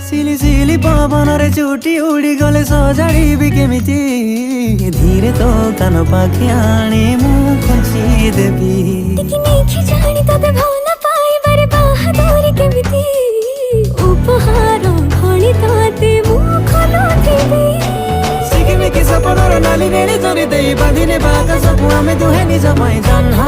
सिली सिली पवन रे चुटी उड़ी गले सजाड़ी केमिति धीरे तो कान पाखि आनी मु खुंची देबी देखि जानी तते भावना पाइबारे बाहादुरी केमिति उपहार भणी तते मु खोलुथिबी सिकिमिकी सपनर नाली नेली जरी देई बांधिने बाका सबु आमे दुहे निज पई जन्हा